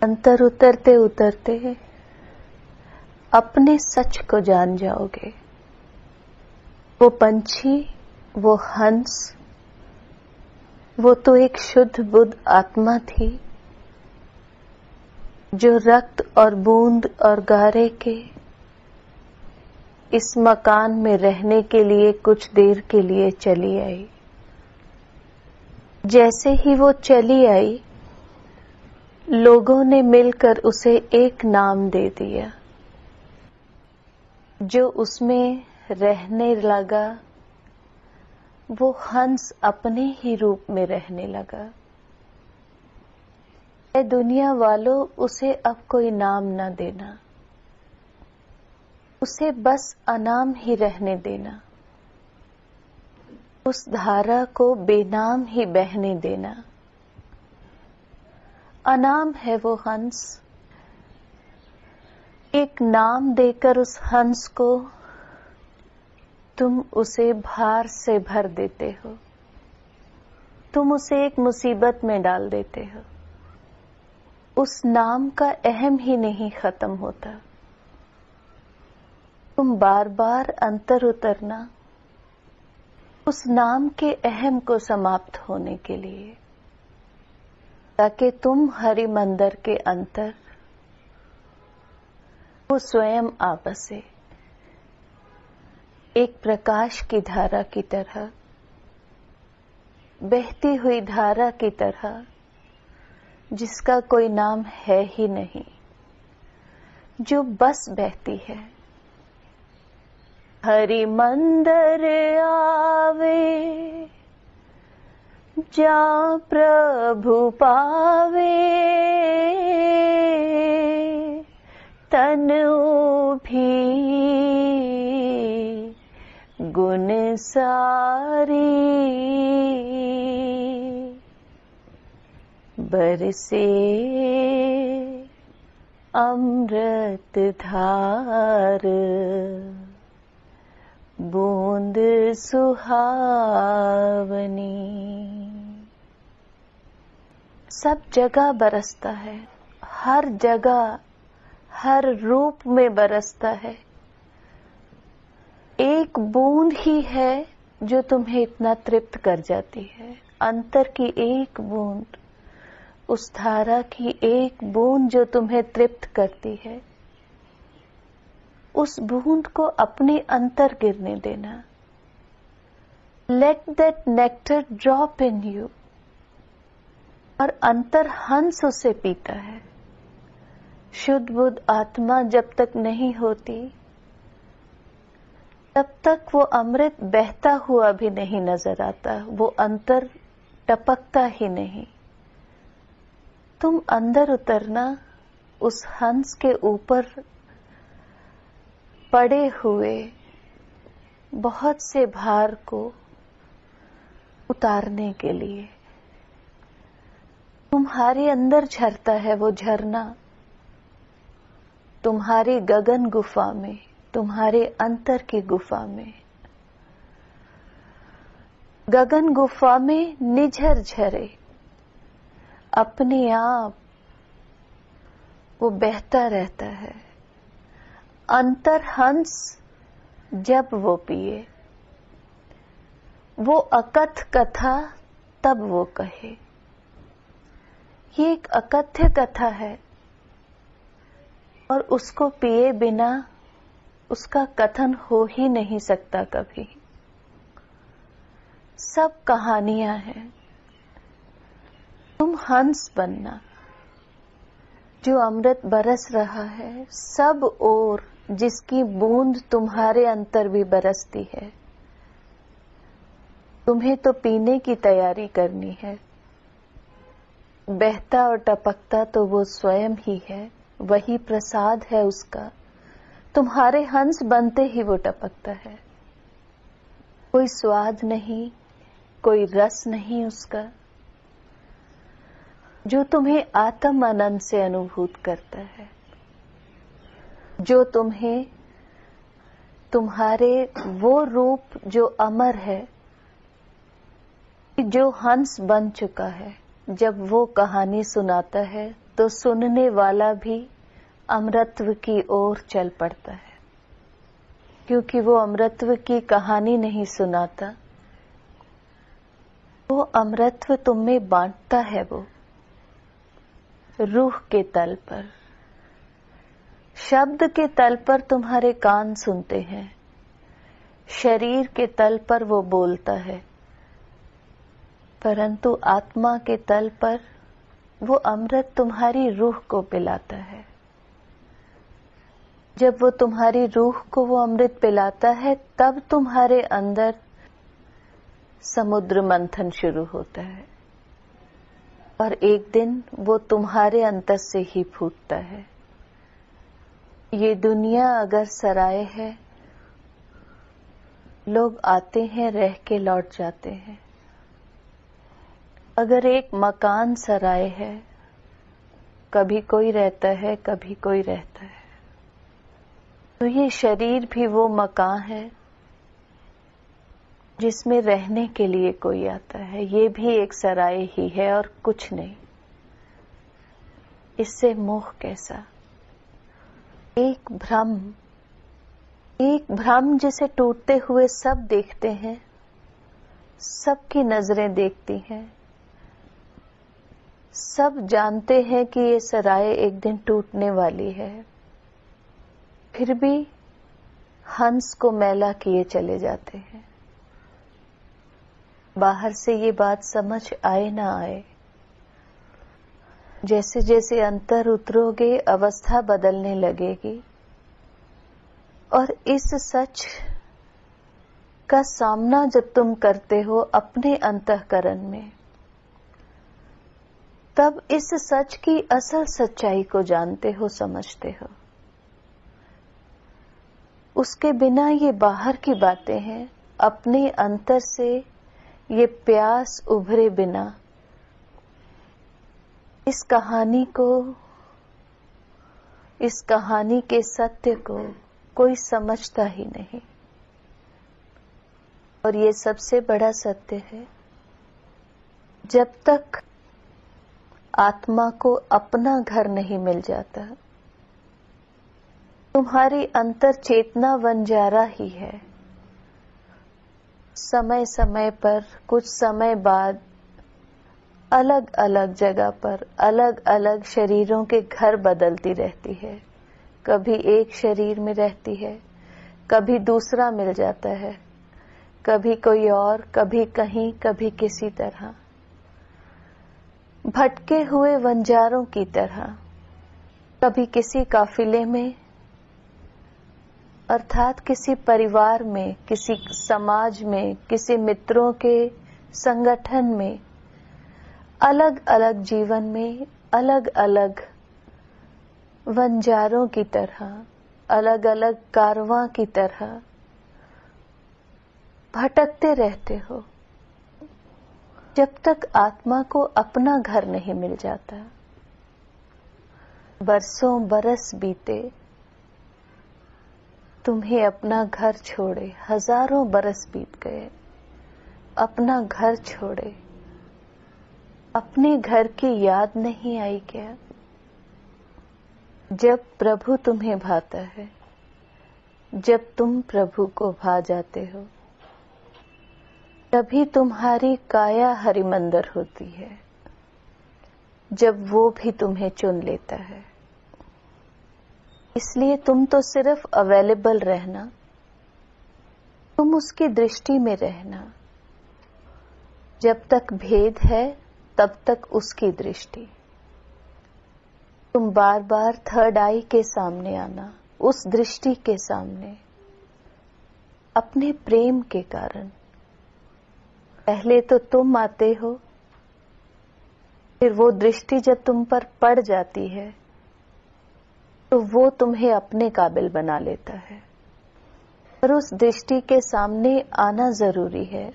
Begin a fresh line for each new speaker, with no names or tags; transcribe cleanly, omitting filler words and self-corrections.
अंतर उतरते उतरते अपने सच को जान जाओगे। वो पंछी, वो हंस, वो तो एक शुद्ध बुद्ध आत्मा थी जो रक्त और बूंद और गारे के इस मकान में रहने के लिए कुछ देर के लिए चली आई। जैसे ही वो चली आई, लोगों ने मिलकर उसे एक नाम दे दिया। जो उसमें रहने लगा वो हंस अपने ही रूप में रहने लगा। ऐ दुनिया वालों, उसे अब कोई नाम न देना, उसे बस अनाम ही रहने देना, उस धारा को बेनाम ही बहने देना। अनाम है वो हंस। एक नाम देकर उस हंस को तुम उसे भार से भर देते हो, तुम उसे एक मुसीबत में डाल देते हो। उस नाम का अहम ही नहीं खत्म होता। तुम बार बार अंतर उतरना उस नाम के अहम को समाप्त होने के लिए, ताकि तुम हरि मंदिर के अंतर वो स्वयं आ बसे, एक प्रकाश की धारा की तरह, बहती हुई धारा की तरह, जिसका कोई नाम है ही नहीं, जो बस बहती है। हरि मंदिर आवे जा प्रभु पावे, तनु भी गुण सारी, बरसे अमृत धार, बूंद सुहावनी। सब जगह बरसता है, हर जगह हर रूप में बरसता है। एक बूंद ही है जो तुम्हें इतना तृप्त कर जाती है। अंतर की एक बूंद, उस धारा की एक बूंद जो तुम्हें तृप्त करती है, उस बूंद को अपने अंतर गिरने देना। Let that nectar drop in you. और अंतर हंस उसे पीता है। शुद्ध बुद्ध आत्मा जब तक नहीं होती, तब तक वो अमृत बहता हुआ भी नहीं नजर आता, वो अंतर टपकता ही नहीं। तुम अंदर उतरना उस हंस के ऊपर पड़े हुए बहुत से भार को उतारने के लिए। तुम्हारे अंदर झरता है वो झरना, तुम्हारी गगन गुफा में, तुम्हारे अंतर की गुफा में। गगन गुफा में निझर झरे अपने आप वो बहता रहता है। अंतर हंस जब वो पिए, वो अकथ कथा तब वो कहे। ये एक अकथ्य कथा है और उसको पिए बिना उसका कथन हो ही नहीं सकता कभी। सब कहानियां हैं। तुम हंस बनना, जो अमृत बरस रहा है सब ओर, जिसकी बूंद तुम्हारे अंतर भी बरसती है। तुम्हें तो पीने की तैयारी करनी है। बहता और टपकता तो वो स्वयं ही है, वही प्रसाद है उसका। तुम्हारे हंस बनते ही वो टपकता है। कोई स्वाद नहीं, कोई रस नहीं उसका, जो तुम्हें आत्म आनंद से अनुभूत करता है, जो तुम्हें तुम्हारे वो रूप जो अमर है, जो हंस बन चुका है, जब वो कहानी सुनाता है तो सुनने वाला भी अमरत्व की ओर चल पड़ता है, क्योंकि वो अमरत्व की कहानी नहीं सुनाता, वो अमरत्व तुम में बांटता है। वो रूह के तल पर, शब्द के तल पर तुम्हारे कान सुनते हैं, शरीर के तल पर वो बोलता है, परंतु आत्मा के तल पर वो अमृत तुम्हारी रूह को पिलाता है। जब वो तुम्हारी रूह को वो अमृत पिलाता है, तब तुम्हारे अंदर समुद्र मंथन शुरू होता है और एक दिन वो तुम्हारे अंतर से ही फूटता है। ये दुनिया अगर सराय है, लोग आते हैं, रह के लौट जाते हैं। अगर एक मकान सराय है, कभी कोई रहता है, कभी कोई रहता है। तो ये शरीर भी वो मकान है जिसमें रहने के लिए कोई आता है। ये भी एक सराय ही है और कुछ नहीं। इससे मोह कैसा? एक भ्रम जिसे टूटते हुए सब देखते हैं, सबकी नजरें देखती हैं, सब जानते हैं कि ये सराय एक दिन टूटने वाली है, फिर भी हंस को मैला किए चले जाते हैं। बाहर से ये बात समझ आए ना आए, जैसे जैसे अंतर उतरोगे अवस्था बदलने लगेगी और इस सच का सामना जब तुम करते हो अपने अंतःकरण में, तब इस सच की असल सच्चाई को जानते हो, समझते हो। उसके बिना ये बाहर की बातें हैं, अपने अंतर से ये प्यास उभरे बिना इस कहानी के सत्य को कोई समझता ही नहीं। और ये सबसे बड़ा सत्य है, जब तक आत्मा को अपना घर नहीं मिल जाता, तुम्हारी अंतर चेतना वंजारा ही है। समय समय पर, कुछ समय बाद, अलग अलग जगह पर अलग अलग शरीरों के घर बदलती रहती है। कभी एक शरीर में रहती है, कभी दूसरा मिल जाता है, कभी कोई और, कभी कहीं, कभी किसी तरह, भटके हुए वंजारों की तरह। कभी किसी काफिले में, अर्थात किसी परिवार में, किसी समाज में, किसी मित्रों के संगठन में, अलग अलग जीवन में अलग अलग वंजारों की तरह, अलग अलग कारवां की तरह भटकते रहते हो, जब तक आत्मा को अपना घर नहीं मिल जाता। बरसों बरस बीते, तुम्हें अपना घर छोड़े, हजारों बरस बीत गए, अपना घर छोड़े, अपने घर की याद नहीं आई क्या? जब प्रभु तुम्हें भाता है, जब तुम प्रभु को भा जाते हो, तभी तुम्हारी काया हरिमंदिर होती है, जब वो भी तुम्हें चुन लेता है। इसलिए तुम तो सिर्फ अवेलेबल रहना, तुम उसकी दृष्टि में रहना। जब तक भेद है, तब तक उसकी दृष्टि। तुम बार बार थर्ड आई के सामने आना, उस दृष्टि के सामने, अपने प्रेम के कारण। पहले तो तुम आते हो, फिर वो दृष्टि जब तुम पर पड़ जाती है, तो वो तुम्हें अपने काबिल बना लेता है। पर उस दृष्टि के सामने आना जरूरी है।